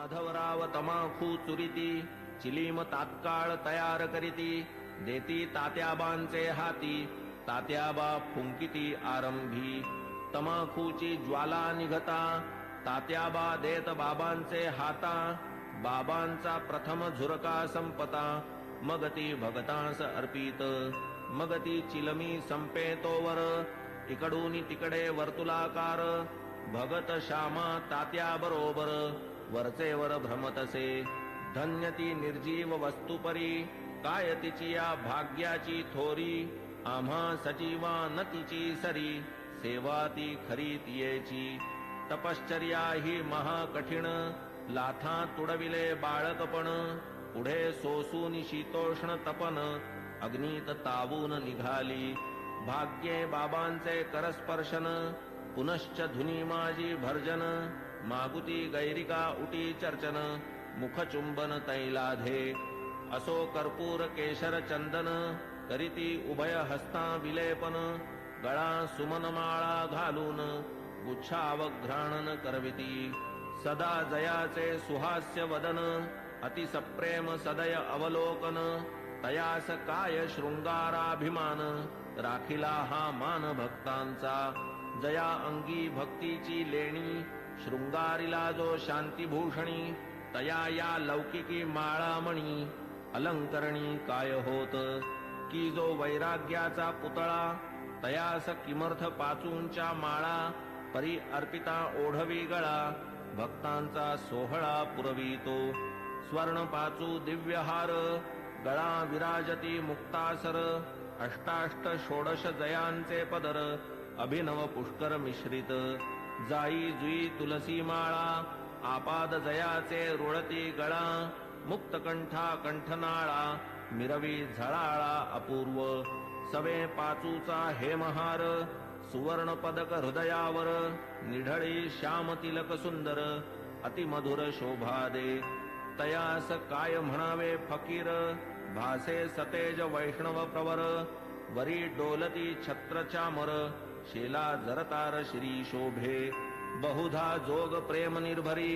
माधवराव तमाखू चुरिती चिलीम तात्काळ तयार करीती देती तात्याबांचे हाती तात्याबा फुंकिती आरंभी तमाखूची ज्वाला निघता तात्याबा देत बाबांचे हाता बाबांचा प्रथम झुरका संपता मग ती भगतांस अर्पित मग ती चिलमी संपे तोवर इकडून तिकडे वर्तुलाकार भगत श्यामा तात्या बरोबर वरचे वर भ्रमतसे धन्य ती निर्जीव वस्तुपरी काय तिची या भाग्याची थोरी आम्हा सजीवा न तिची सरी सेवा ती खरी तियेची तपश्चर्या ही महाकठीण लाथा तुडविले बाळकपण पुढे सोसून शीतोष्ण तपन अग्नीत तावून निघाली भाग्ये बाबांचे करस्पर्शन पुनश्च धुनी माझी भर्जन मागुती गैरिका उटी चर्चन मुखचुंबन तैलाधे असो कर्पूर केशर चंदन करीती उभय हस्ता विलेपन गळा सुमनमाळा घालून गुच्छावघ्राणन करविती सदा जयाचे सुहास्य वदन अतिसप्रेम सदय अवलोकन तयास काय शृंगाराभिमान राखिला हा मान भक्तांचा जया अंगी भक्तीची लेणी शृंगारिला जो शांतीभूषणी तया या लौकिकी माळामणी अलंकरणी काय होत की जो वैराग्याचा पुतळा तयास किमर्थ पाचूंच्या माळा परी अर्पिता ओढवी गळा भक्तांचा सोहळा पुरवितो स्वर्ण पाचू दिव्यहार गळा विराजती मुक्तासर अष्टाष्ट षोडश जयांचे पदर अभिनव पुष्कर मिश्रित जाई जुई तुलसी माळा आपाद जयाचे रुळती गळा मुक्तकंठा कंठनाळा मिरवी झळाळा अपूर्व सवे पाचूचा हेमहार सुवर्ण पदक हृदयावर निढळी श्याम तिलक सुंदर अतिमधुर शोभा दे तयास काय म्हणावे फकीर भासे सतेज वैष्णव प्रवर वरी डोलती छत्र चामर शेला जरतार श्री शोभे बहुधा जोग प्रेम निर्भरी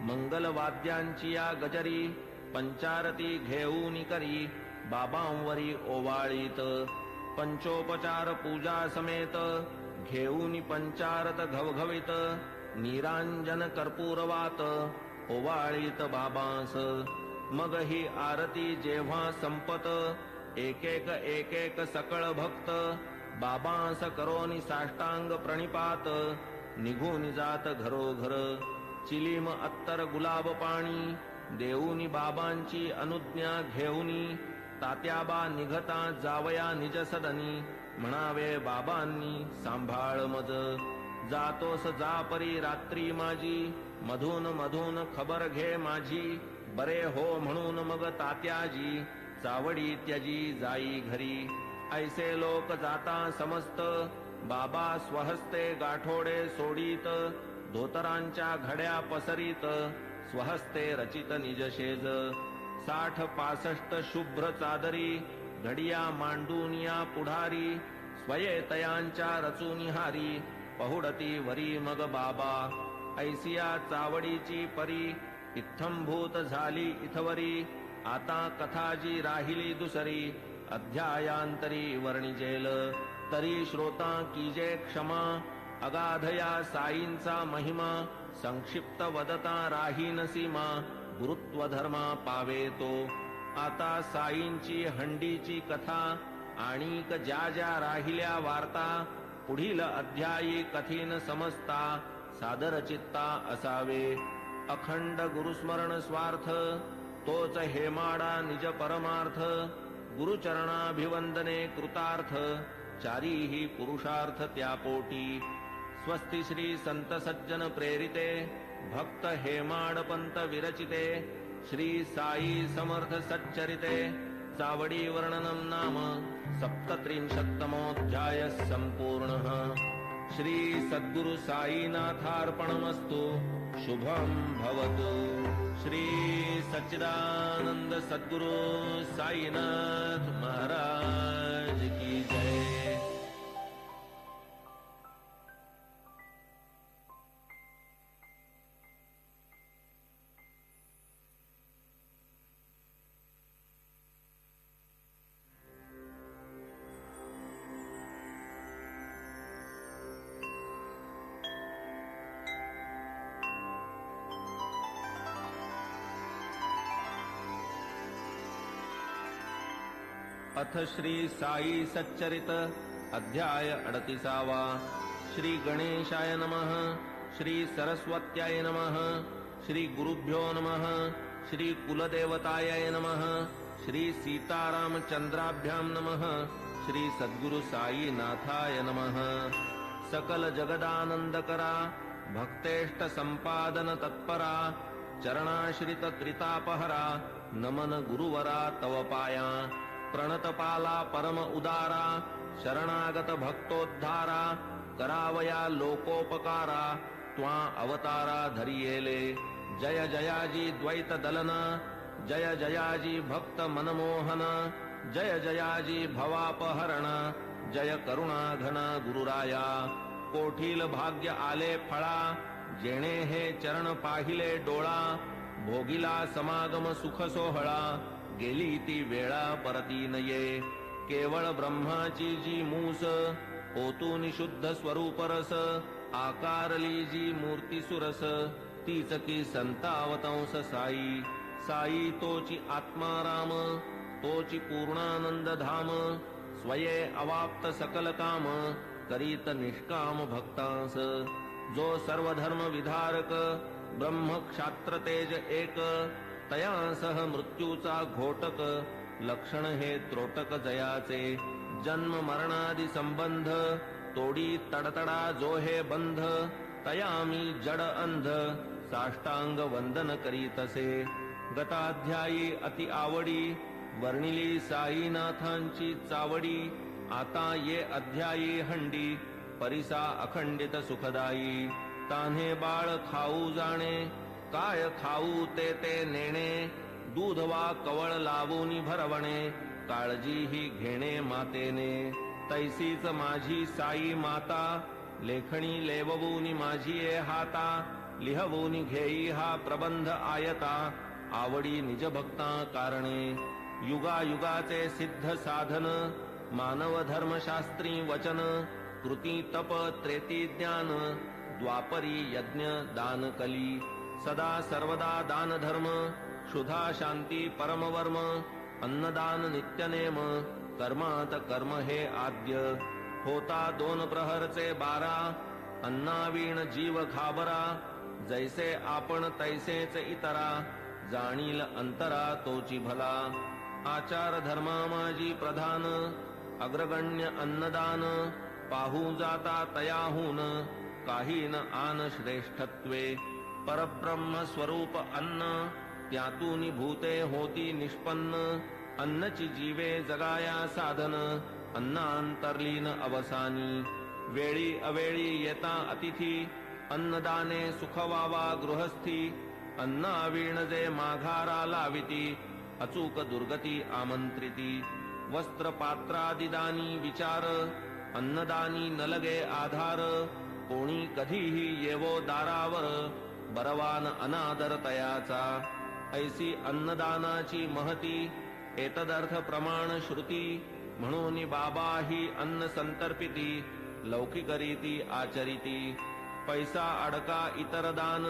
मंगल वाद्यांची या गजरी पंचारती घेऊन करी बाबांवरी ओवाळीत पंचोपचार पूजा समेत घेऊन पंचारत घवघवित निरांजन कर्पूरवात ओवाळीत बाबांस मग ही आरती जेव्हा संपत एक एक सकळ भक्त बाबांस करोनी साष्टांग प्रणिपात निघून जात घरोघर चिलीम अत्तर गुलाब पाणी देऊनी बाबांची अनुज्ञा घेऊनी तात्याबा निघता जावया निज सदनी म्हणावे बाबांनी सांभाळ मज जातोस जा परी रात्री माझी मधून मधून खबर घे माझी बरे हो म्हणून मग तात्याजी चावडी त्यजी जाई घरी ऐसे लोक जाता समस्त बाबा स्वहस्ते गाठोडे सोडीत धोतरांच्या घड्या पसरीत स्वहस्ते रचित निजशेज 60-65 शुभ्र चादरी घडिया मांडूनिया पुढारी स्वये तयांच्या रचुनिहारी पहुडती वरी मग बाबा ऐसिया चावडीची परी इत्थंभूत झाली इथवरी आता कथाजी राहिली दुसरी अध्यायांतरी वर्णिजेल तरी श्रोता कीजे क्षमा अगाधया साईंचा महिमा संक्षिप्त वदता राहीन सीमा गुरुत्व धर्मा पावे तो आता साईंची हंडीची कथा आणिक ज्या ज्या राहिल्या वार्ता पुढील अध्यायी कथीन समजता सादर चित्ता असावे अखंड गुरुस्मरण स्वार्थ तोच हेमाडा निज परमार्थ गुरुचरणाभिवंदने कृतार्थ चारीही पुरुषार्थ त्या पोटी स्वस्ति श्री संत सज्जन प्रेरिते भक्त हेमाडपंत विरचिते श्री साई समर्थ सच्चरिते चावडी वर्णनम नाम 37तमोऽध्याय संपूर्णः श्री सद्गुरु साईनाथार्पणमस्तु शुभं भवतु श्री सच्चिदानंद सद्गुरु साईनाथ महाराज की जय। अथ श्री साई सच्चरित अध्याय 38वा। श्री गणेशाय नमः। श्री सरस्वत्याय नमः। श्री गुरुभ्यो नमः। श्री कुलदेवताय नमः। श्री सीतारामचंद्राभ्यां नमः। श्री सद्गुरु साई नाथाय नमः। सकल जगदानंदकरा भक्तेष्ट संपादन तत्परा चरणाश्रित त्रितापहरा नमन गुरुवरा तव पाया प्रणतपाला परम उदारा शरणागत भक्तोद्धारा करावया लोकोपकारा त्वा अवतारा धरियेले जय जयाजी द्वैत दलना जय जयाजी भक्त मनमोहन जय जयाजी भवापहरण जय करुणा घन गुरुराया कोठील भाग्य आले फळा जेणे हे चरण पाहिले डोळा भोगिला समागम सुख सोहळा गेली ती वेळा परती नये केवळ ब्रह्माची जी मूस ओतून शुद्ध स्वरूप रस आकारली जी मूर्ती सुरस तीच की संतावतंस साई साई तोची आत्माराम तोची पूर्णानंद धाम स्वये अवाप्त सकल काम करीत निष्काम भक्तांस जो सर्वधर्म विधारक ब्रह्म क्षात्र तेज एक तया सह मृत्यूचा घोटक लक्षण हे त्रोटक जयाचे जन्म मरणादि संबंध तोडी तडतडा जो हे बंध तया मी जड अंध साष्टांग वंदन करीतसे गताध्यायी अति आवडी वर्णिली साईनाथांची चावडी आता ये अध्यायी हंडी परिसा अखंडित सुखदायी तान्हे बाळ खाऊ जाणे काय खाऊ ते नेणे दूध वा कवळ लावून भरवणे काळजी ही घेणे मातेने तैसीच माझी साई माता लेखणी लेववून माझी ये हाता लिहवून घेई हा प्रबंध आयता आवडी निज भक्ता कारणे युगायुगाचे सिद्ध साधन मानव धर्मशास्त्री वचन कृती तप त्रेती ज्ञान द्वापरी यज्ञ दान कली सदा सर्वदा दान धर्म क्षुधा शांती परमवर्म अन्नदान नित्यनेम कर्मात कर्म हे आद्य होता 2 प्रहरचे 12 अन्नावीण जीव घाबरा जैसे आपण तैसेच इतरा जाणील अंतरा तोची भला आचार धर्मा माझी प्रधान अग्रगण्य अन्नदान पाहू जाता तयाहून काही न आन श्रेष्ठत्वे परब्रह्म स्वरूप अन्न त्यातून भूते होती निष्पन्न अन्नची जीवे जगाया साधन अन्नांतर्लीन अवसानी वेळी अवेळी येता अतिथी अन्नदाने सुख व्हावा गृहस्थी अन्नावीण जे माघारा लाविती अचूक दुर्गती आमंत्रिती वस्त्र पात्रादिदानी विचार अन्नदानी नलगे आधार कोणी कधीही येवो दारावर बरवान अनादर तयाचा ऐसी अन्नदानाची महती एतदर्थ प्रमाण श्रुती म्हणून बाबा ही अन्न संतर्पिती लौकिकरीती आचरिती पैसा अडका इतर दान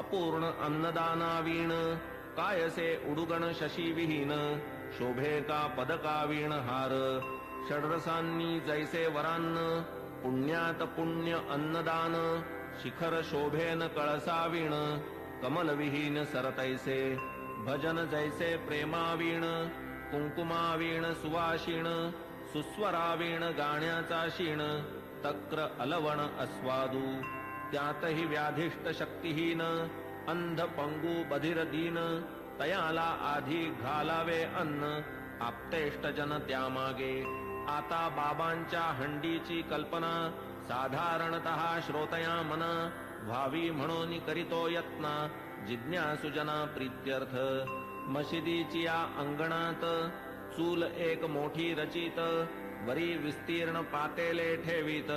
अपूर्ण अन्नदानावीण कायसे उडुगण शशी विहीन शोभे का पदकावीण हार षड्रसांनी जैसे वरान्न पुण्यात पुण्य अन्नदान शिखर शोभेन कळसावीण कमलविहीन सरतैसे भजन जैसे प्रेमावीण कुंकुमावीण सुवाशीण सुस्वरावीण गाण्याचा शीण तक्र अलवण अस्वादू त्यातही व्याधिष्ट शक्तिहीन अंध पंगू बधिर दीन तयाला आधी घालावे अन्न आप्तेष्ट जन त्यामागे आता बाबांच्या हंडीची कल्पना साधारणतः श्रोतया मन व्हावी म्हणून करीतो यत्न जिज्ञासुजना प्रीत्यर्थ मशिदीची या अंगणात चूल एक मोठी रचित वरी विस्तीर्ण पातेले ठेवीत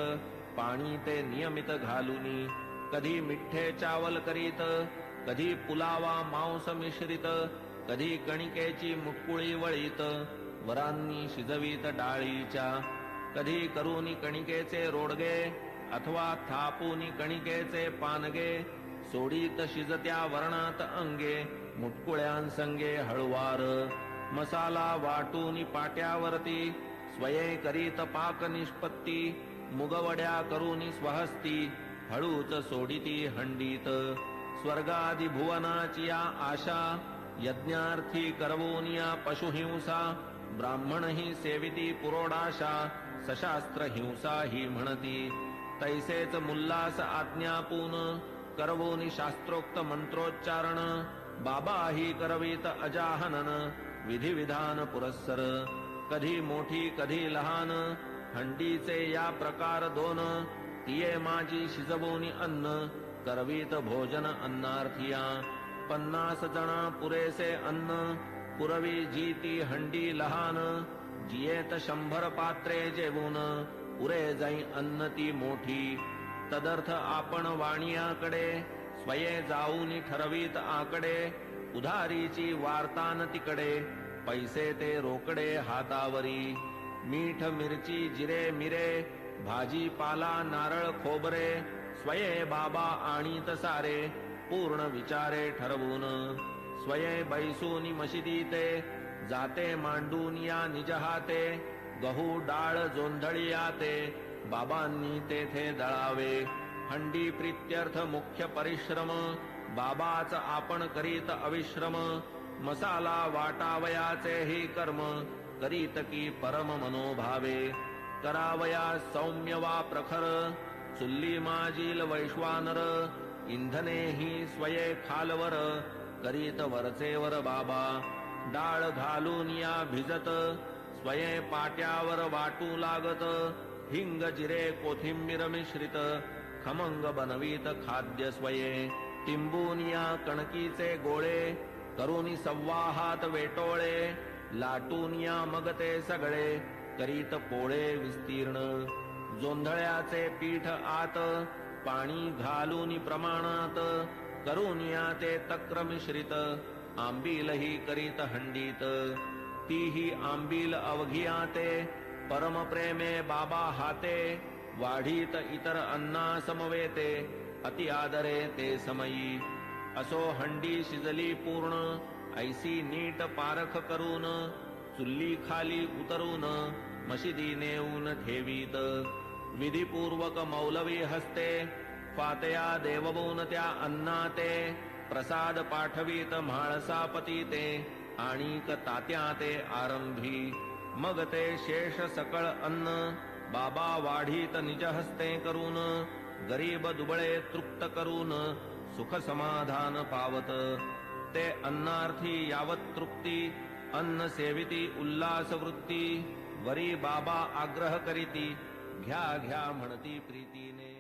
पाणी ते नियमित घालूनी कधी मिठ्ठे चावल करीत कधी पुलावा मांस मिश्रित कधी कणिकेची मुटकुळी वळीत वरांनी शिजवीत डाळीच्या कधी करूनी कणिकेचे रोडगे अथवा थापूनी कणिकेचे पानगे सोडीत शिजत्या वर्णात अंगे मुटकुळ्यांसंगे हळुवार मसाला वाटूनी पाट्यावरती स्वये करीत पाक निष्पत्ती मुगवड्या करूनी स्वहस्ती हळूच सोडिती हंडीत स्वर्गादि भुवनाची या आशा यज्ञार्थी करवोनिया पशुहिंसा ब्राह्मण ही सेविती पुरोडाशा सशास्त्र हिंसा ही म्हणती तैसेच मुल्लास आज्ञापून करवोनी शास्त्रोक्त मंत्रोच्चारण बाबा ही करवीत अजाहनन विधिविधान पुरस्सर कधी मोठी कधी लहान हंडीचे या प्रकार दोन तिये माझी शिजवोनी अन्न करवीत भोजन अन्नार्थिया 50 जना पुरेसे अन्न पुरवी जी ती हंडी लहान जियेत 100 पात्रे जेवून पुरे जाई अन्न ती मोठी तदर्थ आपण वाणियाकडे स्वये जाऊनी ठरवीत आकडे उधारीची वार्तान तिकडे पैसे ते रोकडे हातावरी मीठ मिरची जिरे मिरे भाजीपाला नारळ खोबरे स्वये बाबा आणीत सारे पूर्ण विचारे ठरवून स्वये बैसूनी मशिदीते जाते मांडून या निज हाते गहू डाळ जोंधळियाते बाबांनी तेथे दळावे हंडी प्रीत्यर्थ मुख्य परिश्रम बाबाच आपण करीत अविश्रम मसाला वाटावयाचे ही कर्म करीत की परम मनोभावे करावया सौम्य वा प्रखर चुल्ली माजील वैश्वानर इंधने ही स्वये खालवर करीत वरचेवर बाबा डाळ घालून या भिजत स्वये पाट्यावर वाटू लागत हिंग जिरे कोथिंबीर मिश्रित खमंग बनवीत खाद्य स्वये टिंबून या कणकीचे गोळे करूनी सव्वाहात वेटोळे लाटून या मग ते सगळे करीत पोळे विस्तीर्ण जोंधळ्याचे पीठ आत पाणी घालून प्रमाणात करून या ते तक्र मिश्रित आंबीलही करीत हंडीत तीही आंबील अवघियाते परम प्रेमे बाबा हाते वाढीत इतर अन्ना समवेते अति आदरे ते समयी असो हंडी शिजली पूर्ण ऐसी नीट पारख करून चुल्ली खाली उतरून मशिदी नेऊन ठेवीत विधिपूर्वक मौलवी हस्ते फातया देवबोन त्या अन्नाते प्रसाद पाठवीत म्हाळसापती ते आणिक तात्या ते आरंभी मग ते शेष सकळ अन्न बाबा वाढीत निज हस्ते करून गरीब दुबळे तृप्त करून सुख समाधान पावत ते अन्नार्थी यावत तृप्ती अन्न सेविती उल्लास वृत्ती वरी बाबा आग्रह करीती घ्या घ्या म्हणती प्रीतीने